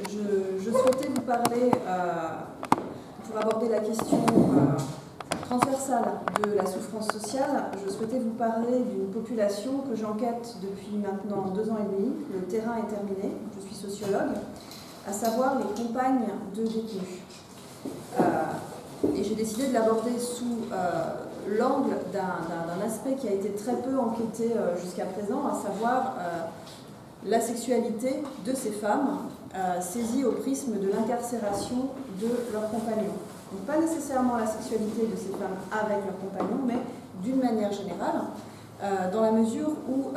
Je souhaitais vous parler, pour aborder la question transversale de la souffrance sociale, je souhaitais vous parler d'une population que j'enquête depuis maintenant 2 ans et demi. Le terrain est terminé, je suis sociologue, à savoir les compagnes de détenus. Et j'ai décidé de l'aborder sous l'angle d'un aspect qui a été très peu enquêté jusqu'à présent, à savoir la sexualité de ces femmes saisies au prisme de l'incarcération de leurs compagnons. Donc pas nécessairement la sexualité de ces femmes avec leurs compagnons, mais d'une manière générale, dans la mesure où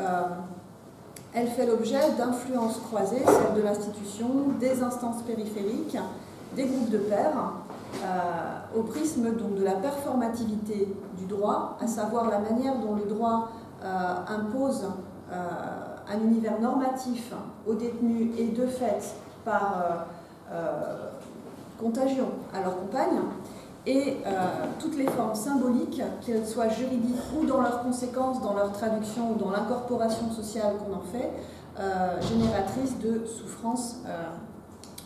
elle fait l'objet d'influences croisées, celles de l'institution, des instances périphériques, des groupes de pairs, au prisme donc de la performativité du droit, à savoir la manière dont le droit impose un univers normatif aux détenus et de fait par contagion à leurs compagnes, et toutes les formes symboliques, qu'elles soient juridiques ou dans leurs conséquences, dans leur traduction ou dans l'incorporation sociale qu'on en fait, génératrices de souffrance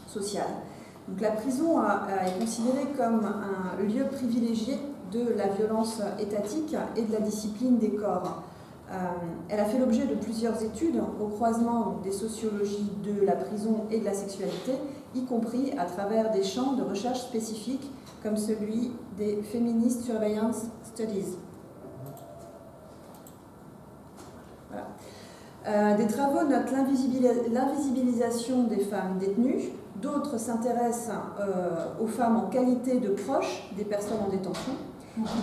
sociale. Donc la prison est considérée comme un lieu privilégié de la violence étatique et de la discipline des corps. Elle a fait l'objet de plusieurs études au croisement des sociologies de la prison et de la sexualité, y compris à travers des champs de recherche spécifiques comme celui des Feminist Surveillance Studies. Voilà. Des travaux notent l'invisibilisation des femmes détenues, d'autres s'intéressent aux femmes en qualité de proches des personnes en détention.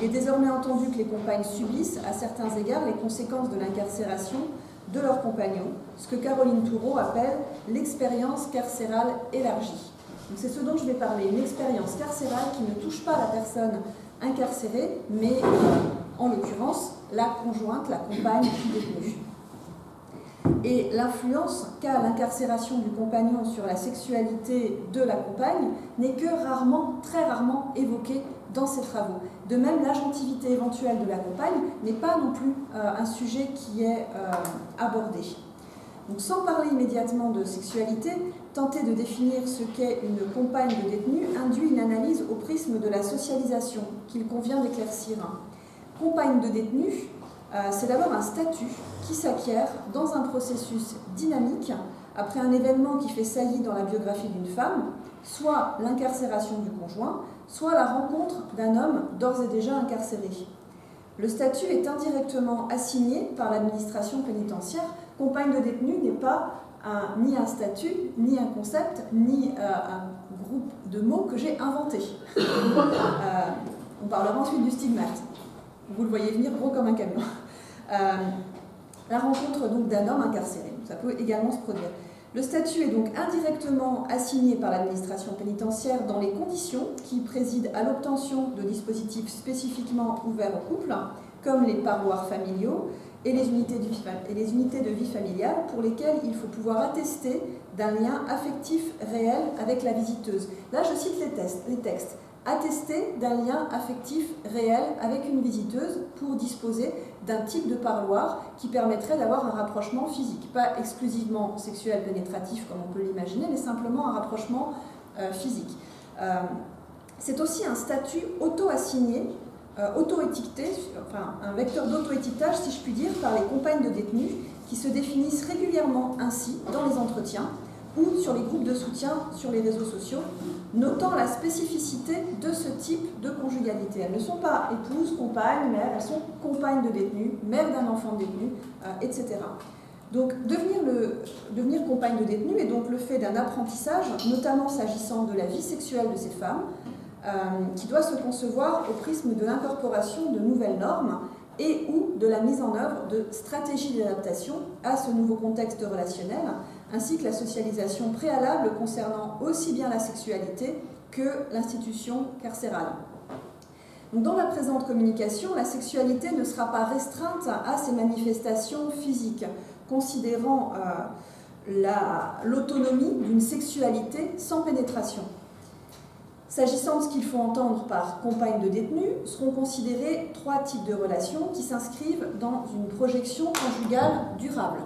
Il est désormais entendu que les compagnes subissent, à certains égards, les conséquences de l'incarcération de leurs compagnons, ce que Caroline Toureau appelle l'expérience carcérale élargie. C'est ce dont je vais parler, une expérience carcérale qui ne touche pas la personne incarcérée, mais en l'occurrence la conjointe, la compagne détenue. Et l'influence qu'a l'incarcération du compagnon sur la sexualité de la compagne n'est que rarement, très rarement évoquée dans ces travaux. De même, l'agentivité éventuelle de la compagne n'est pas non plus un sujet qui est abordé. Donc, sans parler immédiatement de sexualité, tenter de définir ce qu'est une compagne de détenu induit une analyse au prisme de la socialisation qu'il convient d'éclaircir. Compagne de détenu, c'est d'abord un statut qui s'acquiert dans un processus dynamique après un événement qui fait saillie dans la biographie d'une femme, soit l'incarcération du conjoint, soit la rencontre d'un homme d'ores et déjà incarcéré. Le statut est indirectement assigné par l'administration pénitentiaire. Compagne de détenu n'est pas ni un statut, ni un concept, ni un groupe de mots que j'ai inventé. On parlera ensuite du stigmate. Vous le voyez venir gros comme un camion. La rencontre donc d'un homme incarcéré, ça peut également se produire. Le statut est donc indirectement assigné par l'administration pénitentiaire dans les conditions qui président à l'obtention de dispositifs spécifiquement ouverts aux couples, comme les parloirs familiaux et les unités de vie familiale, pour lesquelles il faut pouvoir attester d'un lien affectif réel avec la visiteuse. Là, je cite les textes. Attester d'un lien affectif réel avec une visiteuse pour disposer d'un type de parloir qui permettrait d'avoir un rapprochement physique, pas exclusivement sexuel pénétratif comme on peut l'imaginer, mais simplement un rapprochement physique. C'est aussi un statut auto-assigné, auto-étiqueté, enfin un vecteur d'auto-étiquetage si je puis dire, par les compagnes de détenus qui se définissent régulièrement ainsi dans les entretiens ou sur les groupes de soutien sur les réseaux sociaux, notant la spécificité de ce type de conjugalité. Elles ne sont pas épouses, compagnes, mères, elles sont compagnes de détenus, mères d'un enfant détenu, etc. Donc devenir compagne de détenu est donc le fait d'un apprentissage, notamment s'agissant de la vie sexuelle de ces femmes, qui doit se concevoir au prisme de l'incorporation de nouvelles normes et ou de la mise en œuvre de stratégies d'adaptation à ce nouveau contexte relationnel, ainsi que la socialisation préalable concernant aussi bien la sexualité que l'institution carcérale. Donc, dans la présente communication, la sexualité ne sera pas restreinte à ces manifestations physiques, considérant l'autonomie d'une sexualité sans pénétration. S'agissant de ce qu'il faut entendre par compagne de détenu, seront considérés 3 types de relations qui s'inscrivent dans une projection conjugale durable.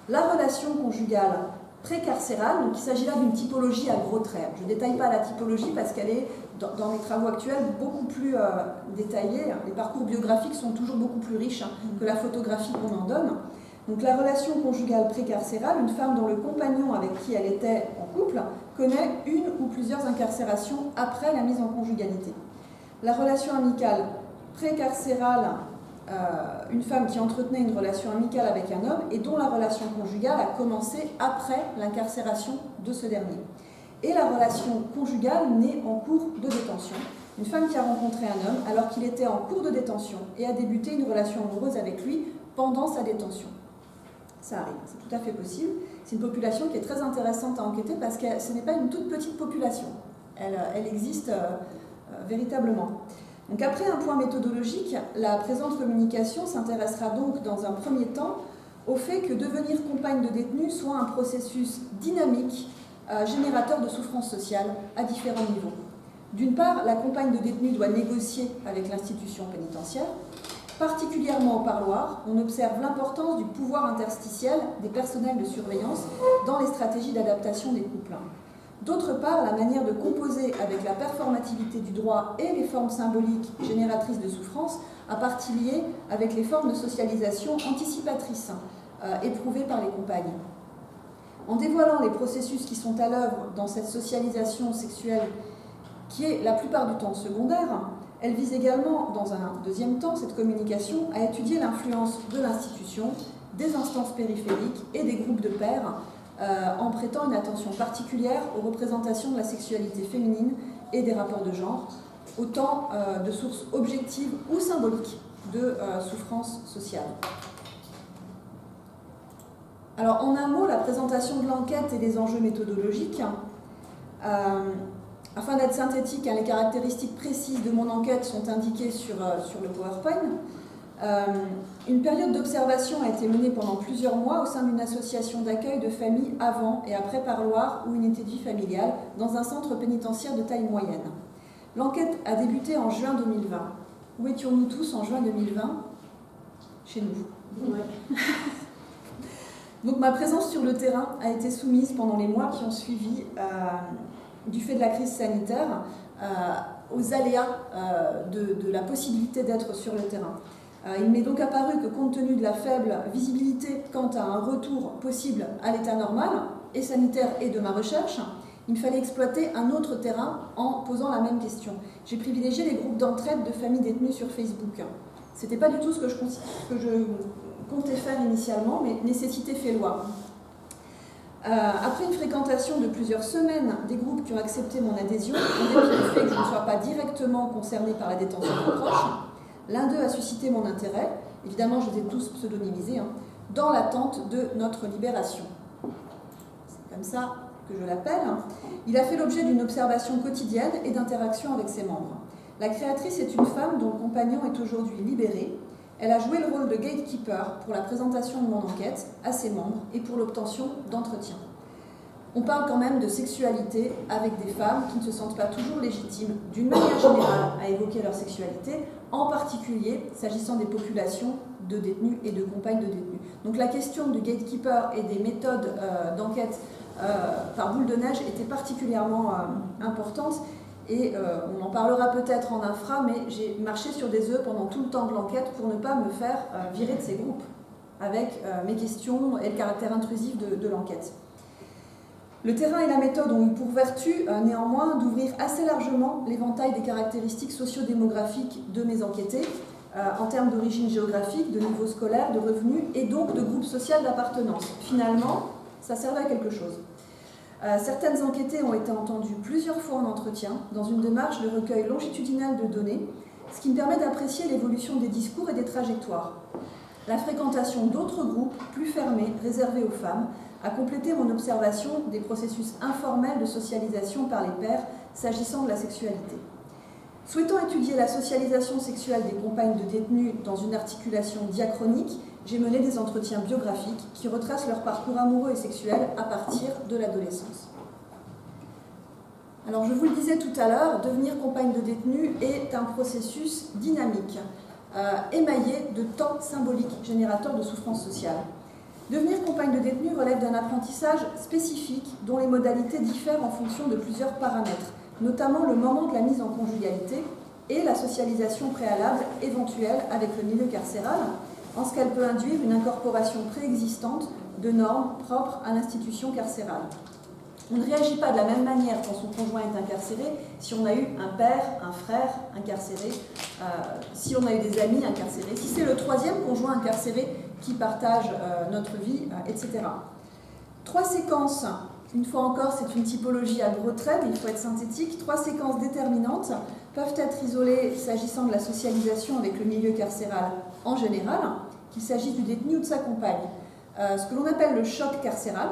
La relation conjugale précarcérale. Donc il s'agit là d'une typologie à gros traits. Je ne détaille pas la typologie parce qu'elle est, dans les travaux actuels, beaucoup plus détaillée. Les parcours biographiques sont toujours beaucoup plus riches que la photographie qu'on en donne. Donc la relation conjugale précarcérale, une femme dont le compagnon avec qui elle était en couple connaît une ou plusieurs incarcérations après la mise en conjugalité. La relation amicale précarcérale, une femme qui entretenait une relation amicale avec un homme et dont la relation conjugale a commencé après l'incarcération de ce dernier. Et la relation conjugale née en cours de détention. Une femme qui a rencontré un homme alors qu'il était en cours de détention et a débuté une relation amoureuse avec lui pendant sa détention. Ça arrive, c'est tout à fait possible. C'est une population qui est très intéressante à enquêter parce que ce n'est pas une toute petite population. Elle existe véritablement. Donc après un point méthodologique, la présente communication s'intéressera donc dans un premier temps au fait que devenir compagne de détenu soit un processus dynamique, générateur de souffrance sociale à différents niveaux. D'une part, la compagne de détenu doit négocier avec l'institution pénitentiaire. Particulièrement au parloir, on observe l'importance du pouvoir interstitiel des personnels de surveillance dans les stratégies d'adaptation des couples. D'autre part, la manière de composer avec la performativité du droit et les formes symboliques génératrices de souffrance a partie liée avec les formes de socialisation anticipatrices éprouvées par les compagnes. En dévoilant les processus qui sont à l'œuvre dans cette socialisation sexuelle qui est la plupart du temps secondaire, elle vise également, dans un deuxième temps, cette communication à étudier l'influence de l'institution, des instances périphériques et des groupes de pairs en prêtant une attention particulière aux représentations de la sexualité féminine et des rapports de genre, autant de sources objectives ou symboliques de souffrance sociale. Alors, en un mot, la présentation de l'enquête et des enjeux méthodologiques. Afin d'être synthétique, les caractéristiques précises de mon enquête sont indiquées sur le PowerPoint. Une période d'observation a été menée pendant plusieurs mois au sein d'une association d'accueil de familles avant et après parloir ou unité de vie familiale dans un centre pénitentiaire de taille moyenne. L'enquête a débuté en juin 2020. Où étions-nous tous en juin 2020 ? Chez nous. Ouais. Donc ma présence sur le terrain a été soumise pendant les mois qui ont suivi du fait de la crise sanitaire aux aléas de la possibilité d'être sur le terrain. Il m'est donc apparu que compte tenu de la faible visibilité quant à un retour possible à l'état normal, et sanitaire et de ma recherche, il me fallait exploiter un autre terrain en posant la même question. J'ai privilégié les groupes d'entraide de familles détenues sur Facebook. Ce n'était pas du tout ce que je comptais faire initialement, mais nécessité fait loi. Après une fréquentation de plusieurs semaines des groupes qui ont accepté mon adhésion, en dépit du fait que je ne sois pas directement concernée par la détention de proches, l'un d'eux a suscité mon intérêt, évidemment je les ai tous pseudonymisés, dans l'attente de notre libération. C'est comme ça que je l'appelle. Il a fait l'objet d'une observation quotidienne et d'interaction avec ses membres. La créatrice est une femme dont le compagnon est aujourd'hui libéré. Elle a joué le rôle de gatekeeper pour la présentation de mon enquête à ses membres et pour l'obtention d'entretiens. On parle quand même de sexualité avec des femmes qui ne se sentent pas toujours légitimes, d'une manière générale, à évoquer leur sexualité, en particulier s'agissant des populations de détenus et de compagnes de détenus. Donc la question du gatekeeper et des méthodes d'enquête par boule de neige était particulièrement importante. Et on en parlera peut-être en infra, mais j'ai marché sur des œufs pendant tout le temps de l'enquête pour ne pas me faire virer de ces groupes avec mes questions et le caractère intrusif de l'enquête. Le terrain et la méthode ont eu pour vertu, néanmoins, d'ouvrir assez largement l'éventail des caractéristiques socio-démographiques de mes enquêtés, en termes d'origine géographique, de niveau scolaire, de revenus et donc de groupe social d'appartenance. Finalement, ça servait à quelque chose. Certaines enquêtées ont été entendues plusieurs fois en entretien, dans une démarche de recueil longitudinal de données, ce qui me permet d'apprécier l'évolution des discours et des trajectoires. La fréquentation d'autres groupes, plus fermés, réservés aux femmes, a complété mon observation des processus informels de socialisation par les pairs s'agissant de la sexualité. Souhaitant étudier la socialisation sexuelle des compagnes de détenus dans une articulation diachronique, j'ai mené des entretiens biographiques qui retracent leur parcours amoureux et sexuel à partir de l'adolescence. Alors, je vous le disais tout à l'heure, devenir compagne de détenus est un processus dynamique, émaillé de temps symboliques générateurs de souffrance sociale. Devenir compagne de détenu relève d'un apprentissage spécifique dont les modalités diffèrent en fonction de plusieurs paramètres, notamment le moment de la mise en conjugalité et la socialisation préalable éventuelle avec le milieu carcéral, en ce qu'elle peut induire une incorporation préexistante de normes propres à l'institution carcérale. On ne réagit pas de la même manière quand son conjoint est incarcéré si on a eu un père, un frère incarcéré, si on a eu des amis incarcérés, si c'est le troisième conjoint incarcéré qui partage notre vie, etc. 3 séquences, une fois encore, c'est une typologie à gros traits, mais il faut être synthétique. 3 séquences déterminantes peuvent être isolées s'agissant de la socialisation avec le milieu carcéral en général, qu'il s'agisse du détenu ou de sa compagne. Ce que l'on appelle le choc carcéral,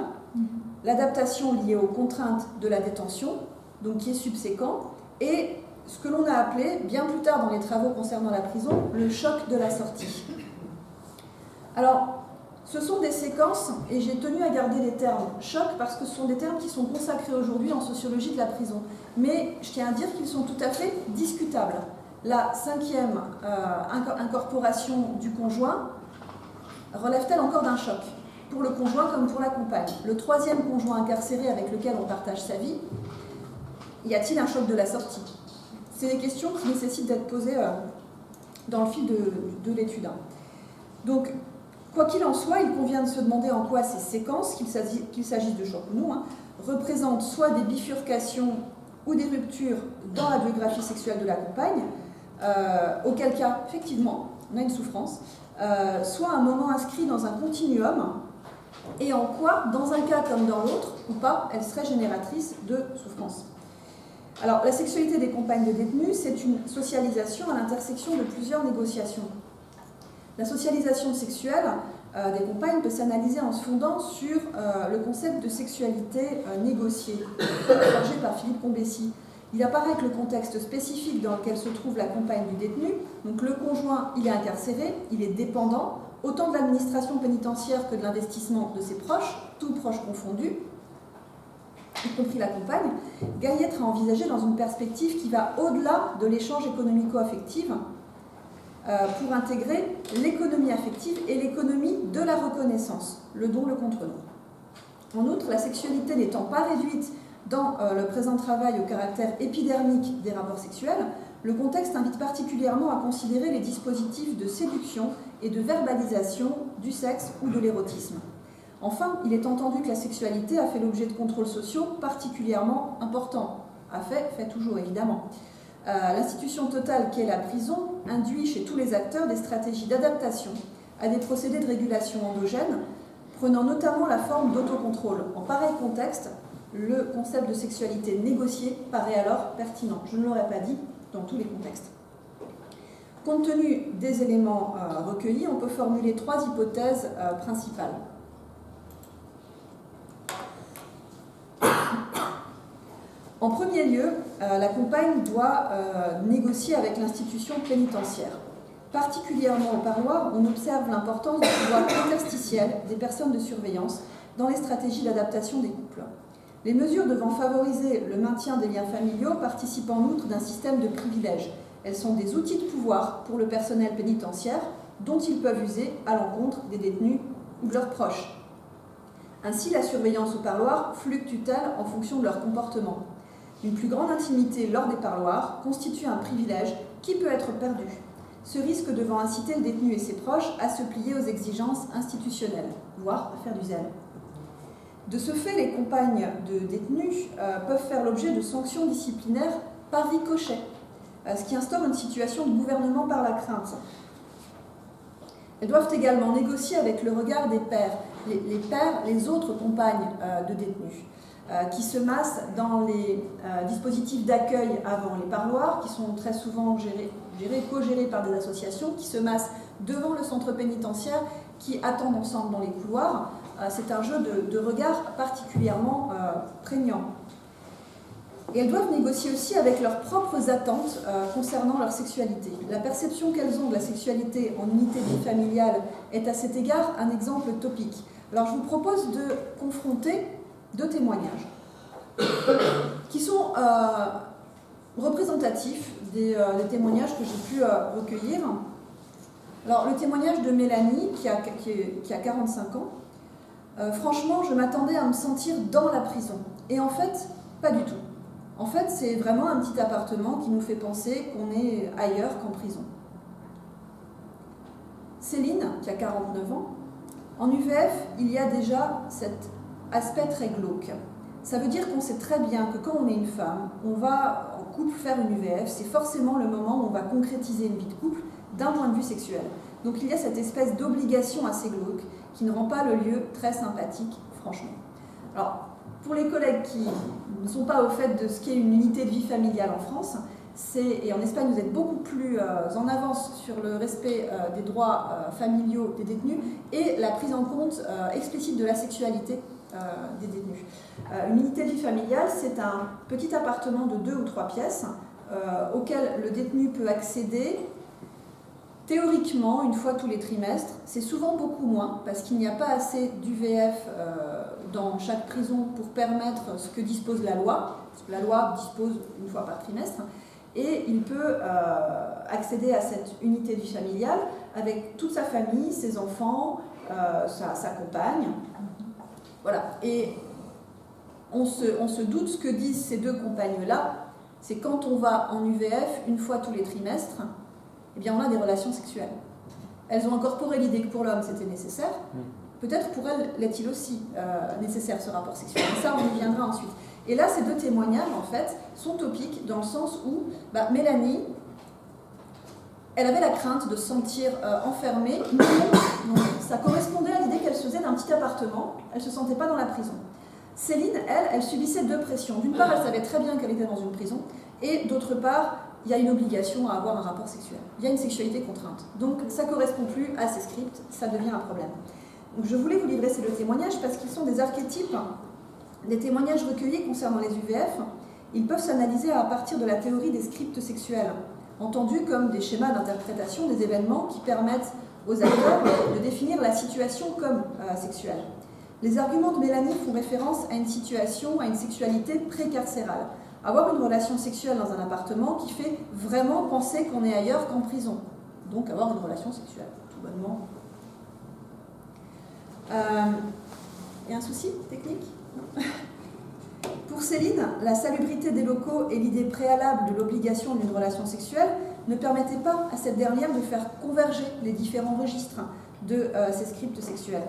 l'adaptation liée aux contraintes de la détention, donc qui est subséquent, et ce que l'on a appelé, bien plus tard dans les travaux concernant la prison, le choc de la sortie. Alors, ce sont des séquences, et j'ai tenu à garder les termes choc parce que ce sont des termes qui sont consacrés aujourd'hui en sociologie de la prison. Mais je tiens à dire qu'ils sont tout à fait discutables. La 5e incorporation du conjoint relève-t-elle encore d'un choc ? Pour le conjoint comme pour la compagne. Le 3e conjoint incarcéré avec lequel on partage sa vie, y a-t-il un choc de la sortie ? C'est des questions qui nécessitent d'être posées dans le fil de l'étude. Donc, quoi qu'il en soit, il convient de se demander en quoi ces séquences, qu'il s'agisse de choc ou non, représentent soit des bifurcations ou des ruptures dans la biographie sexuelle de la compagne, auquel cas, effectivement, on a une souffrance, soit un moment inscrit dans un continuum, et en quoi, dans un cas comme dans l'autre, ou pas, elle serait génératrice de souffrance. Alors, la sexualité des compagnes de détenus, c'est une socialisation à l'intersection de plusieurs négociations. La socialisation sexuelle des compagnes peut s'analyser en se fondant sur le concept de sexualité négociée, forgé par Philippe Combessy. Il apparaît que le contexte spécifique dans lequel se trouve la compagne du détenu, donc le conjoint, il est incarcéré, il est dépendant, autant de l'administration pénitentiaire que de l'investissement de ses proches, tous proches confondus, y compris la compagne, gagne à être envisagé dans une perspective qui va au-delà de l'échange économico-affectif pour intégrer l'économie affective et l'économie de la reconnaissance, le don, le contre-don. En outre, la sexualité n'étant pas réduite dans le présent travail au caractère épidermique des rapports sexuels, le contexte invite particulièrement à considérer les dispositifs de séduction et de verbalisation du sexe ou de l'érotisme. Enfin, il est entendu que la sexualité a fait l'objet de contrôles sociaux particulièrement importants. A fait toujours évidemment. L'institution totale qu'est la prison induit chez tous les acteurs des stratégies d'adaptation à des procédés de régulation endogènes, prenant notamment la forme d'autocontrôle. En pareil contexte, le concept de sexualité négociée paraît alors pertinent. Je ne l'aurais pas dit dans tous les contextes. Compte tenu des éléments recueillis, on peut formuler 3 hypothèses principales. En premier lieu, la compagne doit négocier avec l'institution pénitentiaire. Particulièrement au parloir, on observe l'importance du pouvoir interstitiel des personnes de surveillance dans les stratégies d'adaptation des couples. Les mesures devant favoriser le maintien des liens familiaux participent en outre d'un système de privilèges. Elles sont des outils de pouvoir pour le personnel pénitentiaire dont ils peuvent user à l'encontre des détenus ou de leurs proches. Ainsi, la surveillance au parloir fluctue-t-elle en fonction de leur comportement. Une plus grande intimité lors des parloirs constitue un privilège qui peut être perdu. Ce risque devant inciter le détenu et ses proches à se plier aux exigences institutionnelles, voire à faire du zèle. De ce fait, les compagnes de détenus peuvent faire l'objet de sanctions disciplinaires par ricochet, ce qui instaure une situation de gouvernement par la crainte. Elles doivent également négocier avec le regard des pairs, les pairs, les autres compagnes de détenus, qui se massent dans les dispositifs d'accueil avant les parloirs, qui sont très souvent co-gérés par des associations, qui se massent devant le centre pénitentiaire, qui attendent ensemble dans les couloirs. C'est un jeu de regard particulièrement prégnant. Et elles doivent négocier aussi avec leurs propres attentes concernant leur sexualité. La perception qu'elles ont de la sexualité en unité familiale est à cet égard un exemple topique. Alors je vous propose de confronter 2 témoignages qui sont représentatifs des témoignages que j'ai pu recueillir. Alors le témoignage de Mélanie qui a 45 ans franchement, je m'attendais à me sentir dans la prison. Et en fait, pas du tout. En fait, c'est vraiment un petit appartement qui nous fait penser qu'on est ailleurs qu'en prison. Céline, qui a 49 ans, en UVF, il y a déjà cet aspect très glauque. Ça veut dire qu'on sait très bien que quand on est une femme, on va en couple faire une UVF, c'est forcément le moment où on va concrétiser une vie de couple d'un point de vue sexuel. Donc il y a cette espèce d'obligation assez glauque qui ne rend pas le lieu très sympathique, franchement. Alors, pour les collègues qui ne sont pas au fait de ce qu'est une unité de vie familiale en France, et en Espagne vous êtes beaucoup plus en avance sur le respect des droits familiaux des détenus et la prise en compte explicite de la sexualité des détenus. Une unité de vie familiale, c'est un petit appartement de 2 ou 3 pièces auquel le détenu peut accéder théoriquement une fois tous les trimestres. C'est souvent beaucoup moins parce qu'il n'y a pas assez d'UVF dans chaque prison pour permettre ce que dispose la loi, parce que la loi dispose une fois par trimestre, et il peut accéder à cette unité de vie familiale avec toute sa famille, ses enfants, sa compagne. Voilà. Et on se doute ce que disent ces 2 compagnes-là, c'est quand on va en UVF une fois tous les trimestres, eh bien on a des relations sexuelles. Elles ont incorporé l'idée que pour l'homme c'était nécessaire. Peut-être pour elles l'est-il aussi nécessaire ce rapport sexuel. Et ça on y viendra ensuite. Et là ces 2 témoignages en fait sont topiques dans le sens où Mélanie, elle avait la crainte de se sentir enfermée. Non, ça correspondait à l'idée qu'elle se faisait d'un petit appartement. Elle ne se sentait pas dans la prison. Céline, elle subissait 2 pressions. D'une part, elle savait très bien qu'elle était dans une prison, et d'autre part, il y a une obligation à avoir un rapport sexuel. Il y a une sexualité contrainte. Donc ça ne correspond plus à ces scripts, ça devient un problème. Donc, je voulais vous livrer ces 2 témoignages parce qu'ils sont des archétypes, des témoignages recueillis concernant les UVF. Ils peuvent s'analyser à partir de la théorie des scripts sexuels, entendus comme des schémas d'interprétation des événements qui permettent aux acteurs de définir la situation comme sexuelle. Les arguments de Mélanie font référence à une situation, à une sexualité précarcérale. Avoir une relation sexuelle dans un appartement qui fait vraiment penser qu'on est ailleurs qu'en prison. Donc avoir une relation sexuelle, tout bonnement. Il y a un souci technique ? Pour Céline, la salubrité des locaux et l'idée préalable de l'obligation d'une relation sexuelle ne permettaient pas à cette dernière de faire converger les différents registres de ces scripts sexuels.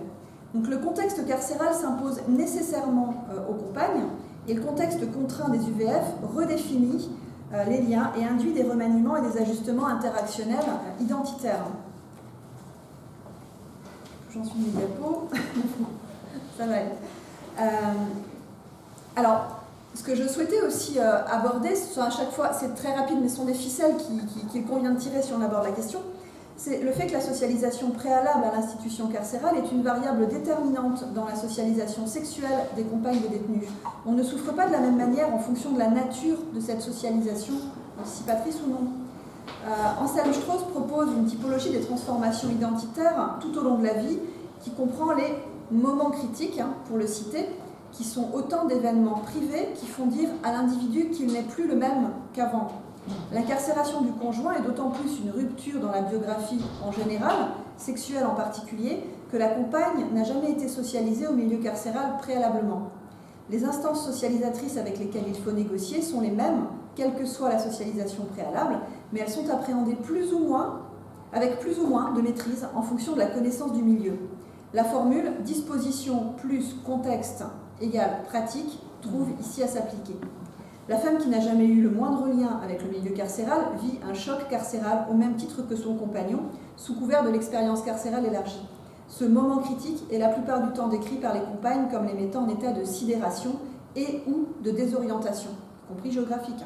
Donc le contexte carcéral s'impose nécessairement aux compagnes, et le contexte contraint des UVF redéfinit les liens et induit des remaniements et des ajustements interactionnels identitaires. J'en suis une diapo. Ça va aller. Alors, ce que je souhaitais aussi aborder, ce sont à chaque fois, c'est très rapide, mais ce sont des ficelles qu'il convient de tirer si on aborde la question, c'est le fait que la socialisation préalable à l'institution carcérale est une variable déterminante dans la socialisation sexuelle des compagnes des détenus. On ne souffre pas de la même manière en fonction de la nature de cette socialisation, anticipatrice ou non. Anselm Strauss propose une typologie des transformations identitaires tout au long de la vie qui comprend les moments critiques, pour le citer, qui sont autant d'événements privés qui font dire à l'individu qu'il n'est plus le même qu'avant. L'incarcération du conjoint est d'autant plus une rupture dans la biographie en général, sexuelle en particulier, que la compagne n'a jamais été socialisée au milieu carcéral préalablement. Les instances socialisatrices avec lesquelles il faut négocier sont les mêmes, quelle que soit la socialisation préalable, mais elles sont appréhendées avec plus ou moins de maîtrise en fonction de la connaissance du milieu. La formule « disposition plus contexte égale pratique » trouve ici à s'appliquer. La femme qui n'a jamais eu le moindre lien avec le milieu carcéral vit un choc carcéral au même titre que son compagnon, sous couvert de l'expérience carcérale élargie. Ce moment critique est la plupart du temps décrit par les compagnes comme les mettant en état de sidération et ou de désorientation, y compris géographique.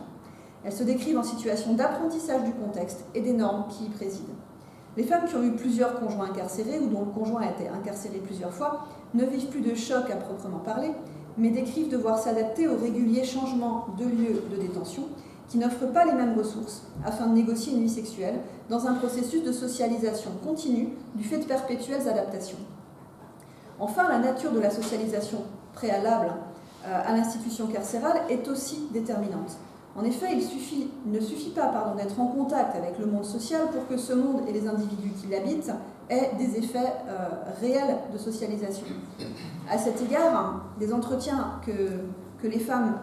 Elles se décrivent en situation d'apprentissage du contexte et des normes qui y président. Les femmes qui ont eu plusieurs conjoints incarcérés ou dont le conjoint a été incarcéré plusieurs fois ne vivent plus de choc à proprement parler, mais décrivent devoir s'adapter aux réguliers changements de lieu de détention qui n'offrent pas les mêmes ressources afin de négocier une vie sexuelle dans un processus de socialisation continue du fait de perpétuelles adaptations. Enfin, la nature de la socialisation préalable à l'institution carcérale est aussi déterminante. En effet, il ne suffit pas d'être en contact avec le monde social pour que ce monde et les individus qui l'habitent aient des effets réels de socialisation. À cet égard, des entretiens que les femmes,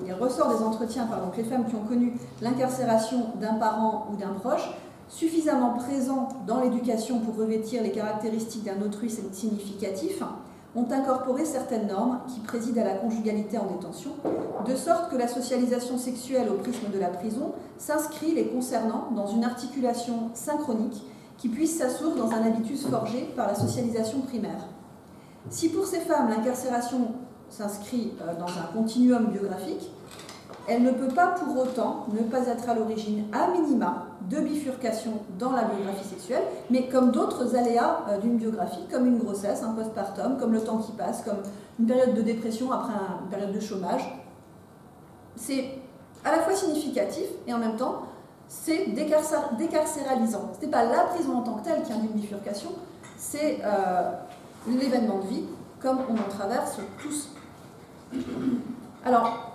il ressort des entretiens que les femmes qui ont connu l'incarcération d'un parent ou d'un proche, suffisamment présents dans l'éducation pour revêtir les caractéristiques d'un autrui significatif, ont incorporé certaines normes qui président à la conjugalité en détention, de sorte que la socialisation sexuelle au prisme de la prison s'inscrit les concernant dans une articulation synchronique qui puisse s'assourd dans un habitus forgé par la socialisation primaire. Si pour ces femmes l'incarcération s'inscrit dans un continuum biographique, elle ne peut pas pour autant ne pas être à l'origine à minima de bifurcation dans la biographie sexuelle, mais comme d'autres aléas d'une biographie, comme une grossesse, un postpartum, comme le temps qui passe, comme une période de dépression après une période de chômage. C'est à la fois significatif et en même temps c'est décarcéralisant. Ce n'est pas la prison en tant que telle qui induit une bifurcation, c'est l'événement de vie comme on en traverse tous. Alors,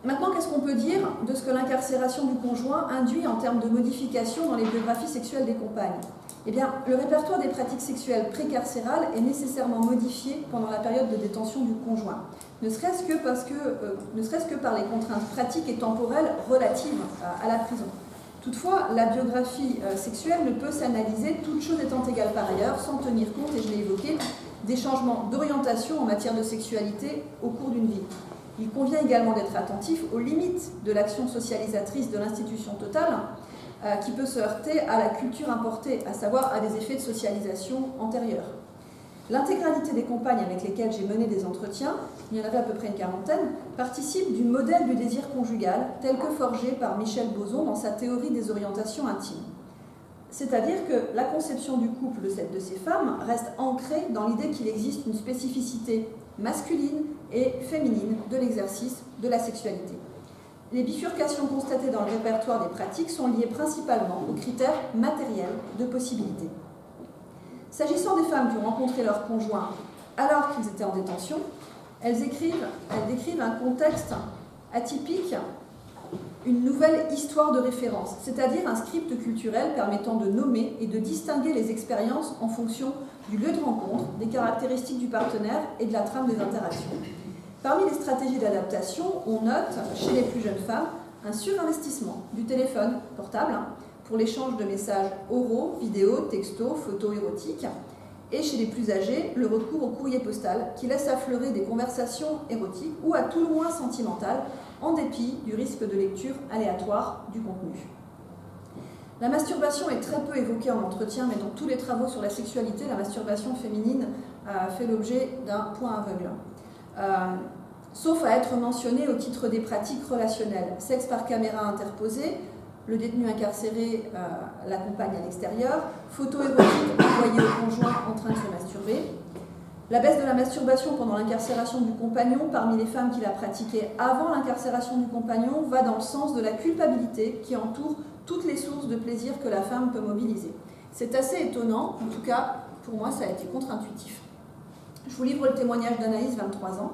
maintenant, qu'est-ce qu'on peut dire de ce que l'incarcération du conjoint induit en termes de modification dans les biographies sexuelles des compagnes? Eh bien, le répertoire des pratiques sexuelles précarcérales est nécessairement modifié pendant la période de détention du conjoint, ne serait-ce que par les contraintes pratiques et temporelles relatives à la prison. Toutefois, la biographie sexuelle ne peut s'analyser, toutes choses étant égales par ailleurs, sans tenir compte, et je l'ai évoqué, des changements d'orientation en matière de sexualité au cours d'une vie. Il convient également d'être attentif aux limites de l'action socialisatrice de l'institution totale qui peut se heurter à la culture importée, à savoir à des effets de socialisation antérieurs. L'intégralité des compagnes avec lesquelles j'ai mené des entretiens, il y en avait à peu près une quarantaine, participent du modèle du désir conjugal tel que forgé par Michel Boson dans sa théorie des orientations intimes. C'est-à-dire que la conception du couple de ces femmes reste ancrée dans l'idée qu'il existe une spécificité masculine et féminine de l'exercice de la sexualité. Les bifurcations constatées dans le répertoire des pratiques sont liées principalement aux critères matériels de possibilité. S'agissant des femmes qui ont rencontré leur conjoint alors qu'ils étaient en détention, elles décrivent un contexte atypique, une nouvelle histoire de référence, c'est-à-dire un script culturel permettant de nommer et de distinguer les expériences en fonction du lieu de rencontre, des caractéristiques du partenaire et de la trame des interactions. Parmi les stratégies d'adaptation, on note, chez les plus jeunes femmes, un surinvestissement du téléphone portable pour l'échange de messages oraux, vidéos, textos, photos érotiques, et chez les plus âgés, le recours au courrier postal qui laisse affleurer des conversations érotiques ou à tout le moins sentimentales, en dépit du risque de lecture aléatoire du contenu. La masturbation est très peu évoquée en entretien, mais dans tous les travaux sur la sexualité, la masturbation féminine fait l'objet d'un point aveugle. Sauf à être mentionnée au titre des pratiques relationnelles. Sexe par caméra interposée, le détenu incarcéré l'accompagne à l'extérieur, photos érotiques envoyées au conjoint en train de se masturber. La baisse de la masturbation pendant l'incarcération du compagnon parmi les femmes qui la pratiquaient avant l'incarcération du compagnon va dans le sens de la culpabilité qui entoure toutes les sources de plaisir que la femme peut mobiliser. C'est assez étonnant, en tout cas pour moi ça a été contre-intuitif. Je vous livre le témoignage d'Anaïs, 23 ans.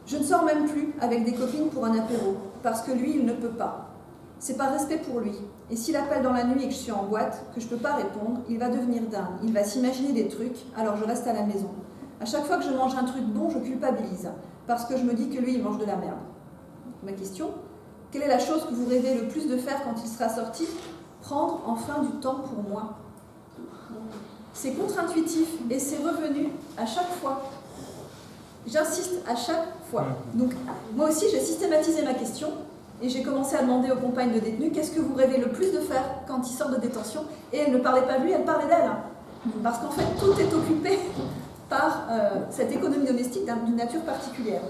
Je ne sors même plus avec des copines pour un apéro, parce que lui, il ne peut pas. C'est par respect pour lui. Et s'il appelle dans la nuit et que je suis en boîte, que je ne peux pas répondre, il va devenir dingue. Il va s'imaginer des trucs, alors je reste à la maison. À chaque fois que je mange un truc bon, je culpabilise, parce que je me dis que lui, il mange de la merde. Ma question, quelle est la chose que vous rêvez le plus de faire quand il sera sorti? Prendre enfin du temps pour moi. C'est contre-intuitif et c'est revenu à chaque fois. J'insiste à chaque fois. Donc, moi aussi, j'ai systématisé ma question et j'ai commencé à demander aux compagnes de détenus qu'est-ce que vous rêvez le plus de faire quand ils sortent de détention. Et elles ne parlaient pas de lui, elles parlaient d'elle. Parce qu'en fait, tout est occupé par cette économie domestique d'une nature particulière.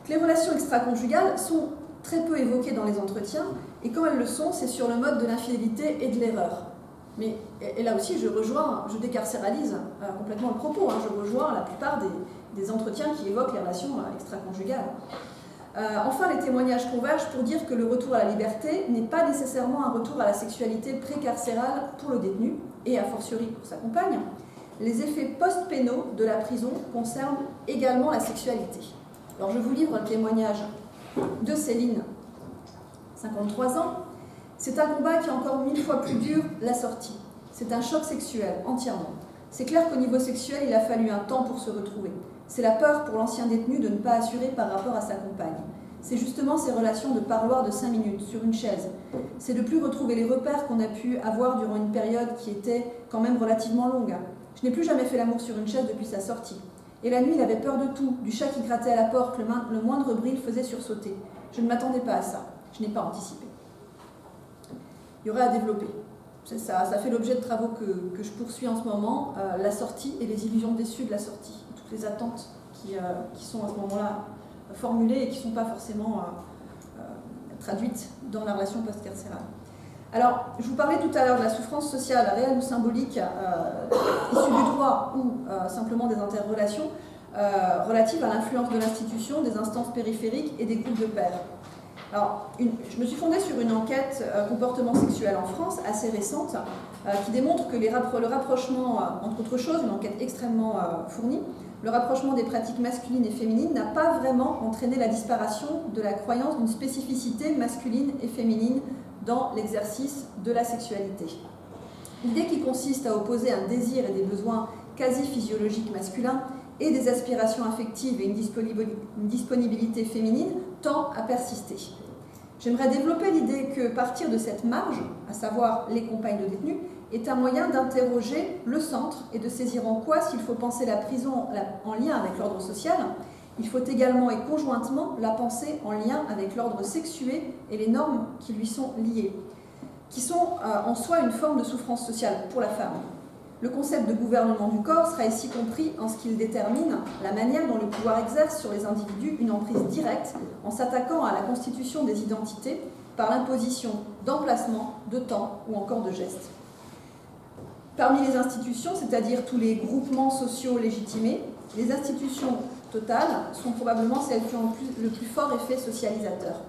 Les relations extra-conjugales sont très peu évoquées dans les entretiens et quand elles le sont, c'est sur le mode de l'infidélité et de l'erreur. Mais, et là aussi, je décarcéralise complètement le propos. Je rejoins la plupart des entretiens qui évoquent les relations extra-conjugales. Enfin, les témoignages convergent pour dire que le retour à la liberté n'est pas nécessairement un retour à la sexualité précarcérale pour le détenu, et a fortiori pour sa compagne. Les effets post-pénaux de la prison concernent également la sexualité. Alors, je vous livre le témoignage de Céline, 53 ans. C'est un combat qui est encore 1000 fois plus dur, la sortie. C'est un choc sexuel, entièrement. C'est clair qu'au niveau sexuel, il a fallu un temps pour se retrouver. C'est la peur pour l'ancien détenu de ne pas assurer par rapport à sa compagne. C'est justement ces relations de parloir de 5 minutes sur une chaise. C'est de ne plus retrouver les repères qu'on a pu avoir durant une période qui était quand même relativement longue. Je n'ai plus jamais fait l'amour sur une chaise depuis sa sortie. Et la nuit, il avait peur de tout, du chat qui grattait à la porte, le moindre bruit le faisait sursauter. Je ne m'attendais pas à ça. Je n'ai pas anticipé. Il y aurait à développer. Ça fait l'objet de travaux que je poursuis en ce moment, la sortie et les illusions déçues de la sortie, toutes les attentes qui sont à ce moment-là formulées et qui ne sont pas forcément traduites dans la relation post-carcérale. Alors, je vous parlais tout à l'heure de la souffrance sociale, réelle ou symbolique, issue du droit ou simplement des interrelations, relative à l'influence de l'institution, des instances périphériques et des groupes de pairs. Alors, je me suis fondée sur une enquête comportement sexuel en France, assez récente, qui démontre que le rapprochement, entre autres choses, une enquête extrêmement fournie, le rapprochement des pratiques masculines et féminines n'a pas vraiment entraîné la disparition de la croyance d'une spécificité masculine et féminine dans l'exercice de la sexualité. L'idée qui consiste à opposer un désir et des besoins quasi physiologiques masculins et des aspirations affectives et une disponibilité féminine tend à persister. J'aimerais développer l'idée que partir de cette marge, à savoir les compagnes de détenus, est un moyen d'interroger le centre et de saisir en quoi, s'il faut penser la prison en lien avec l'ordre social, il faut également et conjointement la penser en lien avec l'ordre sexué et les normes qui lui sont liées, qui sont en soi une forme de souffrance sociale pour la femme. Le concept de gouvernement du corps sera ici compris en ce qu'il détermine la manière dont le pouvoir exerce sur les individus une emprise directe en s'attaquant à la constitution des identités par l'imposition d'emplacements, de temps ou encore de gestes. Parmi les institutions, c'est-à-dire tous les groupements sociaux légitimés, les institutions totales sont probablement celles qui ont le plus fort effet socialisateur,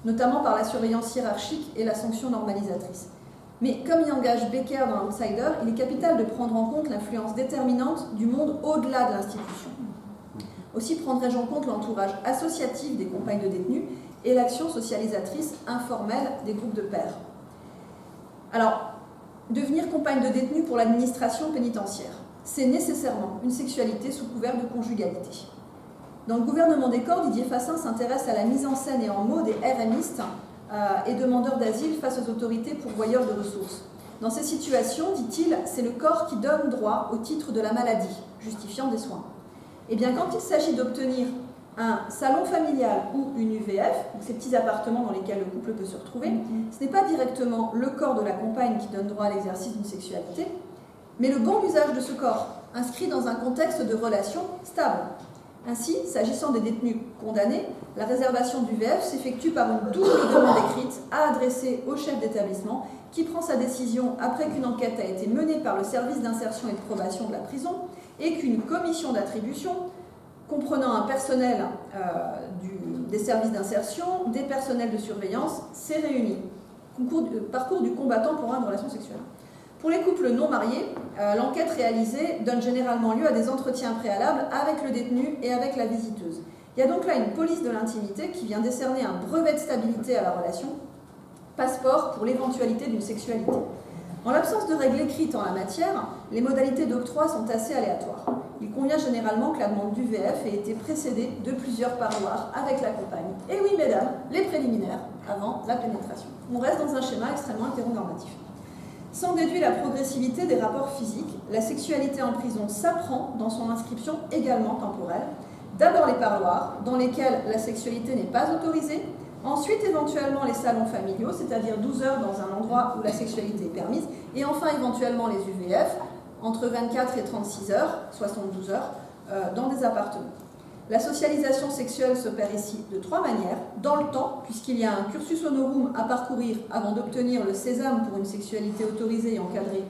notamment par la surveillance hiérarchique et la sanction normalisatrice. Mais comme y engage Becker dans l'Outsider, il est capital de prendre en compte l'influence déterminante du monde au-delà de l'institution. Aussi prendrai-je en compte l'entourage associatif des compagnes de détenus et l'action socialisatrice informelle des groupes de pairs. Alors, devenir compagne de détenus pour l'administration pénitentiaire, c'est nécessairement une sexualité sous couvert de conjugalité. Dans le gouvernement des corps, Didier Fassin s'intéresse à la mise en scène et en mots des RMistes et demandeurs d'asile face aux autorités pourvoyeurs de ressources. Dans ces situations, dit-il, c'est le corps qui donne droit au titre de la maladie, justifiant des soins. Eh bien, quand il s'agit d'obtenir un salon familial ou une UVF, donc ces petits appartements dans lesquels le couple peut se retrouver, ce n'est pas directement le corps de la compagne qui donne droit à l'exercice d'une sexualité, mais le bon usage de ce corps, inscrit dans un contexte de relation stable. Ainsi, s'agissant des détenus condamnés, la réservation d'UVF s'effectue par une double demande écrite à adresser au chef d'établissement qui prend sa décision après qu'une enquête a été menée par le service d'insertion et de probation de la prison et qu'une commission d'attribution comprenant un personnel des services d'insertion, des personnels de surveillance, s'est réunie. Parcours du combattant pour une relation sexuelle. Pour les couples non mariés, l'enquête réalisée donne généralement lieu à des entretiens préalables avec le détenu et avec la visiteuse. Il y a donc là une police de l'intimité qui vient décerner un brevet de stabilité à la relation, passeport pour l'éventualité d'une sexualité. En l'absence de règles écrites en la matière, les modalités d'octroi sont assez aléatoires. Il convient généralement que la demande d'UVF ait été précédée de plusieurs parloirs avec la compagne. Et oui, mesdames, les préliminaires avant la pénétration. On reste dans un schéma extrêmement hétéronormatif. Sans déduire la progressivité des rapports physiques, la sexualité en prison s'apprend dans son inscription également temporelle. D'abord les parloirs, dans lesquels la sexualité n'est pas autorisée, ensuite éventuellement les salons familiaux, c'est-à-dire 12 heures dans un endroit où la sexualité est permise, et enfin éventuellement les UVF, entre 24 et 36 heures, 72 heures, dans des appartements. La socialisation sexuelle s'opère ici de 3 manières, dans le temps, puisqu'il y a un cursus honorum à parcourir avant d'obtenir le sésame pour une sexualité autorisée et encadrée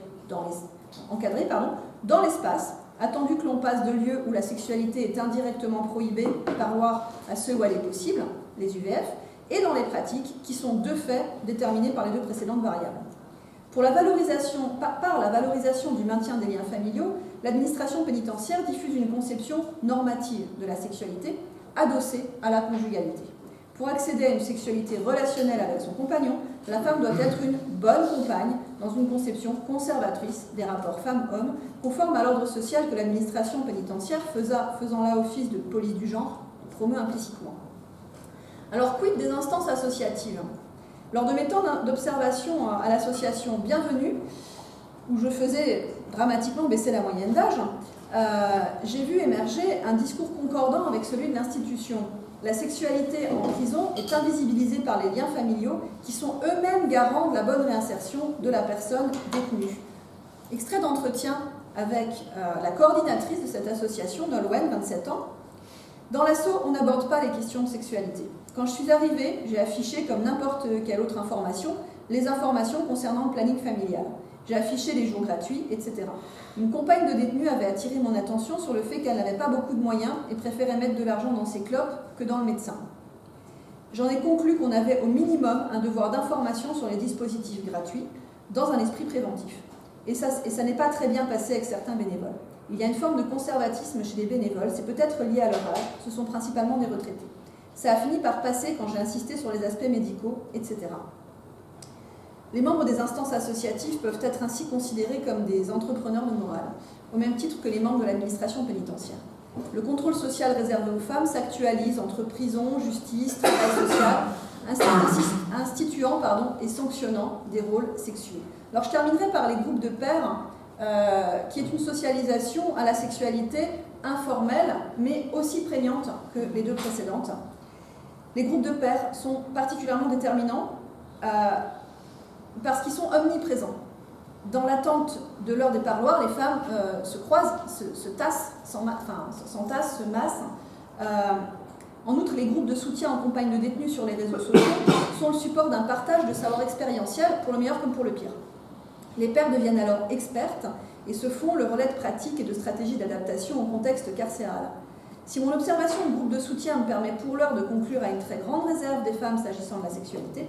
dans l'espace, attendu que l'on passe de lieux où la sexualité est indirectement prohibée, parloir à ceux où elle est possible, les UVF, et dans les pratiques qui sont de fait déterminées par les deux précédentes variables. Par la valorisation du maintien des liens familiaux, l'administration pénitentiaire diffuse une conception normative de la sexualité adossée à la conjugalité. Pour accéder à une sexualité relationnelle avec son compagnon, la femme doit être une bonne compagne dans une conception conservatrice des rapports femmes-hommes, conforme à l'ordre social que l'administration pénitentiaire, faisant là office de police du genre, promeut implicitement. Alors, quid des instances associatives? Lors de mes temps d'observation à l'association Bienvenue, où je faisais dramatiquement baisser la moyenne d'âge, j'ai vu émerger un discours concordant avec celui de l'institution. La sexualité en prison est invisibilisée par les liens familiaux qui sont eux-mêmes garants de la bonne réinsertion de la personne détenue. Extrait d'entretien avec la coordinatrice de cette association, Nolwenn, 27 ans. Dans l'assaut, on n'aborde pas les questions de sexualité. Quand je suis arrivée, j'ai affiché, comme n'importe quelle autre information, les informations concernant le planning familial. J'ai affiché les jours gratuits, etc. Une compagne de détenue avait attiré mon attention sur le fait qu'elle n'avait pas beaucoup de moyens et préférait mettre de l'argent dans ses clopes que dans le médecin. J'en ai conclu qu'on avait au minimum un devoir d'information sur les dispositifs gratuits dans un esprit préventif. Et ça n'est pas très bien passé avec certains bénévoles. Il y a une forme de conservatisme chez les bénévoles, c'est peut-être lié à leur âge, ce sont principalement des retraités. Ça a fini par passer quand j'ai insisté sur les aspects médicaux, etc. Les membres des instances associatives peuvent être ainsi considérés comme des entrepreneurs de morale, au même titre que les membres de l'administration pénitentiaire. Le contrôle social réservé aux femmes s'actualise entre prison, justice, travail social, instituant et sanctionnant des rôles sexuels. Alors je terminerai par les groupes de pairs, qui est une socialisation à la sexualité informelle, mais aussi prégnante que les deux précédentes. Les groupes de pairs sont particulièrement déterminants, parce qu'ils sont omniprésents. Dans l'attente de l'heure des parloirs, les femmes se croisent, se tassent, s'entassent, se massent. En outre, les groupes de soutien en compagne de détenus sur les réseaux sociaux sont le support d'un partage de savoir expérientiel, pour le meilleur comme pour le pire. Les pairs deviennent alors expertes et se font le relais de pratiques et de stratégies d'adaptation au contexte carcéral. Si mon observation de groupe de soutien me permet pour l'heure de conclure à une très grande réserve des femmes s'agissant de la sexualité,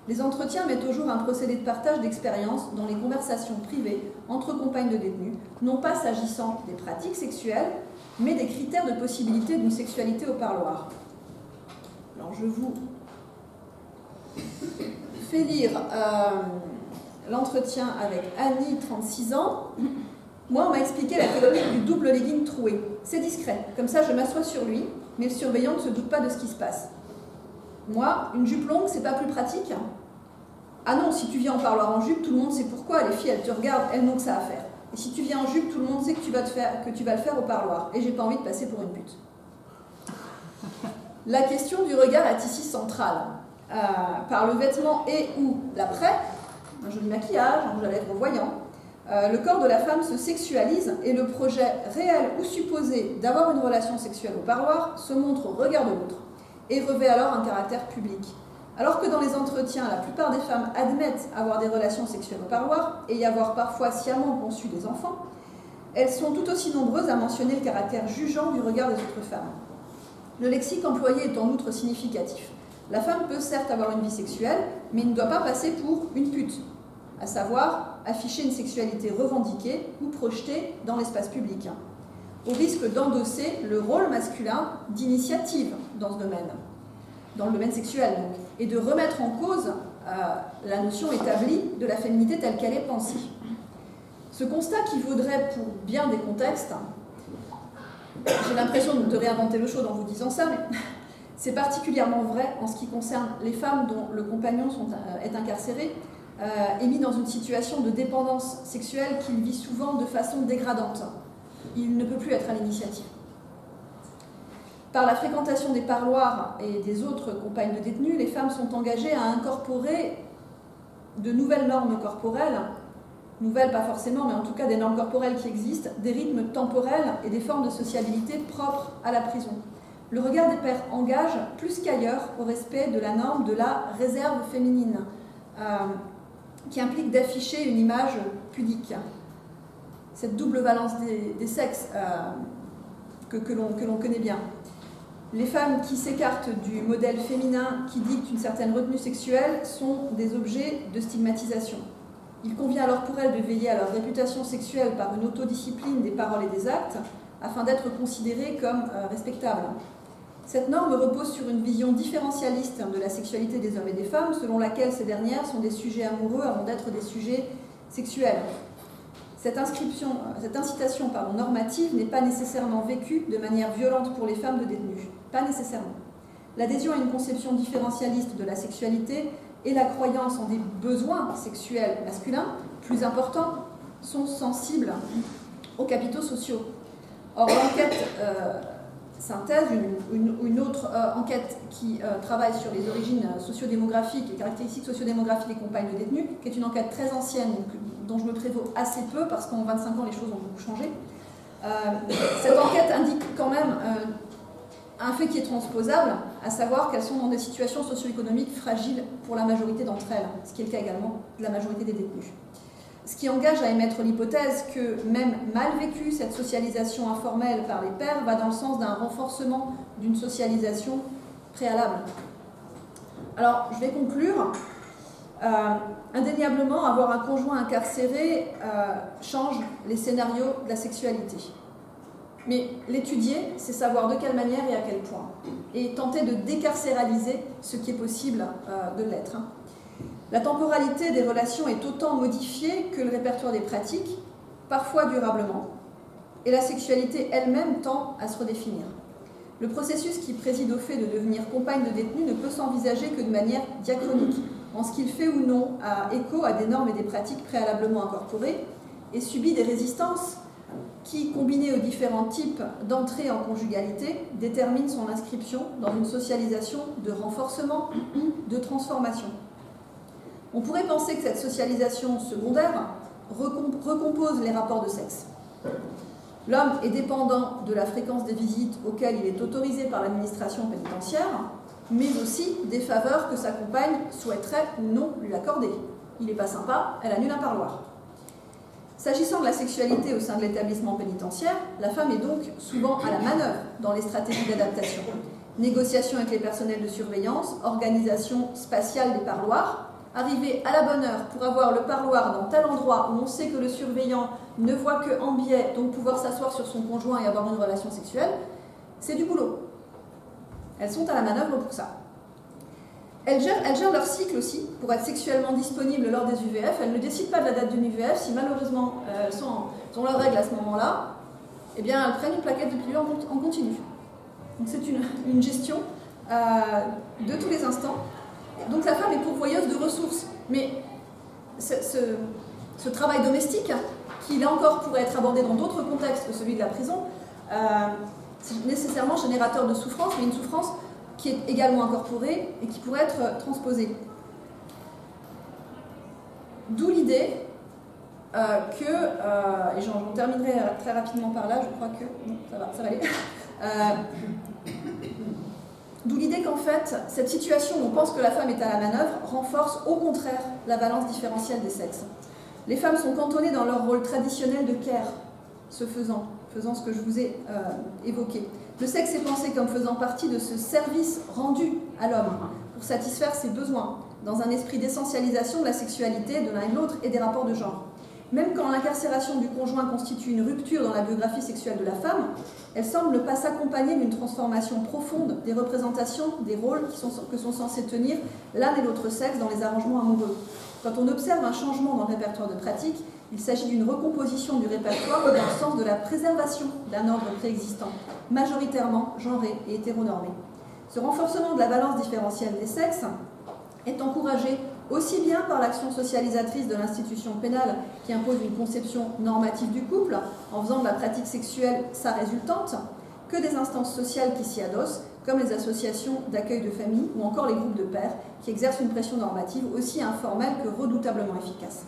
les entretiens mettent au jour un procédé de partage d'expériences dans les conversations privées entre compagnes de détenus, non pas s'agissant des pratiques sexuelles, mais des critères de possibilité d'une sexualité au parloir. Alors je vous fais lire l'entretien avec Annie, 36 ans. Moi, on m'a expliqué la théorie du double legging troué. C'est discret, comme ça je m'assois sur lui, mais le surveillant ne se doute pas de ce qui se passe. Moi, une jupe longue, c'est pas plus pratique? Ah non, si tu viens en parloir en jupe, tout le monde sait pourquoi. Les filles, elles te regardent, elles n'ont que ça à faire. Et si tu viens en jupe, tout le monde sait que tu vas le faire au parloir. Et j'ai pas envie de passer pour une pute. La question du regard est ici centrale. Par le vêtement et ou l'après, un joli maquillage, un rouge à lèvres voyant, le corps de la femme se sexualise et le projet réel ou supposé d'avoir une relation sexuelle au parloir se montre au regard de l'autre et revêt alors un caractère public. Alors que dans les entretiens, la plupart des femmes admettent avoir des relations sexuelles au parloir et y avoir parfois sciemment conçu des enfants, elles sont tout aussi nombreuses à mentionner le caractère jugeant du regard des autres femmes. Le lexique employé est en outre significatif. La femme peut certes avoir une vie sexuelle, mais ne doit pas passer pour une pute, à savoir afficher une sexualité revendiquée ou projetée dans l'espace public, au risque d'endosser le rôle masculin d'initiative dans ce domaine, dans le domaine sexuel donc, et de remettre en cause la notion établie de la féminité telle qu'elle est pensée. Ce constat qui vaudrait pour bien des contextes, j'ai l'impression de réinventer le chaud en vous disant ça, mais c'est particulièrement vrai en ce qui concerne les femmes dont le compagnon est incarcéré et mis dans une situation de dépendance sexuelle qu'il vit souvent de façon dégradante. Il ne peut plus être à l'initiative. Par la fréquentation des parloirs et des autres compagnes de détenus, les femmes sont engagées à incorporer de nouvelles normes corporelles, nouvelles pas forcément, mais en tout cas des normes corporelles qui existent, des rythmes temporels et des formes de sociabilité propres à la prison. Le regard des pairs engage, plus qu'ailleurs, au respect de la norme de la réserve féminine, qui implique d'afficher une image pudique. Cette double valence des sexes que l'on connaît bien. Les femmes qui s'écartent du modèle féminin qui dicte une certaine retenue sexuelle sont des objets de stigmatisation. Il convient alors pour elles de veiller à leur réputation sexuelle par une autodiscipline des paroles et des actes afin d'être considérées comme respectables. Cette norme repose sur une vision différentialiste de la sexualité des hommes et des femmes, selon laquelle ces dernières sont des sujets amoureux avant d'être des sujets sexuels. Cette incitation normative n'est pas nécessairement vécue de manière violente pour les femmes de détenus. Pas nécessairement. L'adhésion à une conception différentialiste de la sexualité et la croyance en des besoins sexuels masculins plus importants sont sensibles aux capitaux sociaux. Or, l'enquête synthèse, une autre enquête qui travaille sur les origines sociodémographiques, les caractéristiques sociodémographiques des compagnes de détenus, qui est une enquête très ancienne, dont je me prévaux assez peu, parce qu'en 25 ans, les choses ont beaucoup changé. Cette enquête indique quand même un fait qui est transposable, à savoir qu'elles sont dans des situations socio-économiques fragiles pour la majorité d'entre elles, ce qui est le cas également de la majorité des détenus. Ce qui engage à émettre l'hypothèse que, même mal vécue, cette socialisation informelle par les pairs va dans le sens d'un renforcement d'une socialisation préalable. Alors, je vais conclure. Indéniablement, avoir un conjoint incarcéré change les scénarios de la sexualité. Mais l'étudier, c'est savoir de quelle manière et à quel point. Et tenter de décarcéraliser ce qui est possible de l'être. La temporalité des relations est autant modifiée que le répertoire des pratiques, parfois durablement, et la sexualité elle-même tend à se redéfinir. Le processus qui préside au fait de devenir compagne de détenu ne peut s'envisager que de manière diachronique, en ce qu'il fait ou non écho à des normes et des pratiques préalablement incorporées, et subit des résistances qui, combinées aux différents types d'entrée en conjugalité, déterminent son inscription dans une socialisation de renforcement, de transformation. On pourrait penser que cette socialisation secondaire recompose les rapports de sexe. L'homme est dépendant de la fréquence des visites auxquelles il est autorisé par l'administration pénitentiaire, mais aussi des faveurs que sa compagne souhaiterait ou non lui accorder. Il n'est pas sympa, elle annule un parloir. S'agissant de la sexualité au sein de l'établissement pénitentiaire, la femme est donc souvent à la manœuvre dans les stratégies d'adaptation. Négociation avec les personnels de surveillance, organisation spatiale des parloirs. Arriver à la bonne heure pour avoir le parloir dans tel endroit où on sait que le surveillant ne voit que en biais, donc pouvoir s'asseoir sur son conjoint et avoir une relation sexuelle, c'est du boulot. Elles sont à la manœuvre pour ça. Elles gèrent leur cycle aussi pour être sexuellement disponibles lors des UVF. Elles ne décident pas de la date d'une UVF. Si malheureusement elles ont leurs règles à ce moment-là, eh bien elles prennent une plaquette de pilule en continu. Donc c'est une gestion de tous les instants. Donc la femme est pourvoyeuse de ressources, mais ce travail domestique, qui là encore pourrait être abordé dans d'autres contextes que celui de la prison, c'est nécessairement générateur de souffrance, mais une souffrance qui est également incorporée et qui pourrait être transposée. D'où l'idée et j'en terminerai très rapidement par là, je crois que... Non, ça va aller. D'où l'idée qu'en fait, cette situation où on pense que la femme est à la manœuvre renforce au contraire la balance différentielle des sexes. Les femmes sont cantonnées dans leur rôle traditionnel de care, faisant ce que je vous ai évoqué. Le sexe est pensé comme faisant partie de ce service rendu à l'homme pour satisfaire ses besoins, dans un esprit d'essentialisation de la sexualité de l'un et de l'autre et des rapports de genre. Même quand l'incarcération du conjoint constitue une rupture dans la biographie sexuelle de la femme, elle semble ne pas s'accompagner d'une transformation profonde des représentations des rôles que sont censés tenir l'un et l'autre sexe dans les arrangements amoureux. Quand on observe un changement dans le répertoire de pratique, il s'agit d'une recomposition du répertoire dans le sens de la préservation d'un ordre préexistant, majoritairement genré et hétéronormé. Ce renforcement de la balance différentielle des sexes est encouragé aussi bien par l'action socialisatrice de l'institution pénale qui impose une conception normative du couple, en faisant de la pratique sexuelle sa résultante, que des instances sociales qui s'y adossent, comme les associations d'accueil de famille ou encore les groupes de pairs, qui exercent une pression normative aussi informelle que redoutablement efficace.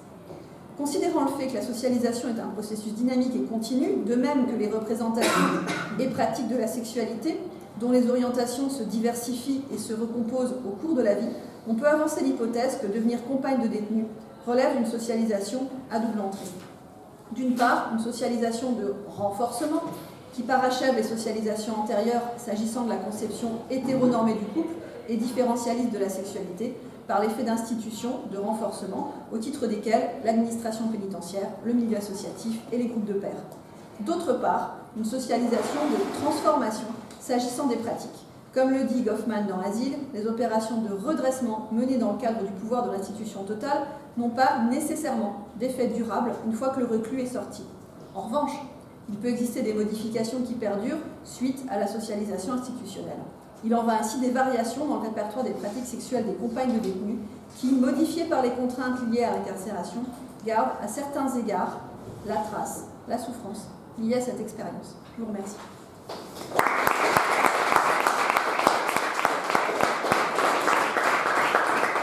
Considérant le fait que la socialisation est un processus dynamique et continu, de même que les représentations et pratiques de la sexualité, dont les orientations se diversifient et se recomposent au cours de la vie, on peut avancer l'hypothèse que devenir compagne de détenu relève d'une socialisation à double entrée. D'une part, une socialisation de renforcement qui parachève les socialisations antérieures s'agissant de la conception hétéronormée du couple et différentialiste de la sexualité par l'effet d'institutions de renforcement au titre desquelles l'administration pénitentiaire, le milieu associatif et les groupes de pairs. D'autre part, une socialisation de transformation s'agissant des pratiques, Comme le dit Goffman dans Asile, les opérations de redressement menées dans le cadre du pouvoir de restitution totale n'ont pas nécessairement d'effet durable une fois que le reclus est sorti. En revanche, il peut exister des modifications qui perdurent suite à la socialisation institutionnelle. Il en va ainsi des variations dans le répertoire des pratiques sexuelles des compagnes de détenus qui, modifiées par les contraintes liées à l'incarcération, gardent à certains égards la trace, la souffrance liée à cette expérience. Je vous remercie.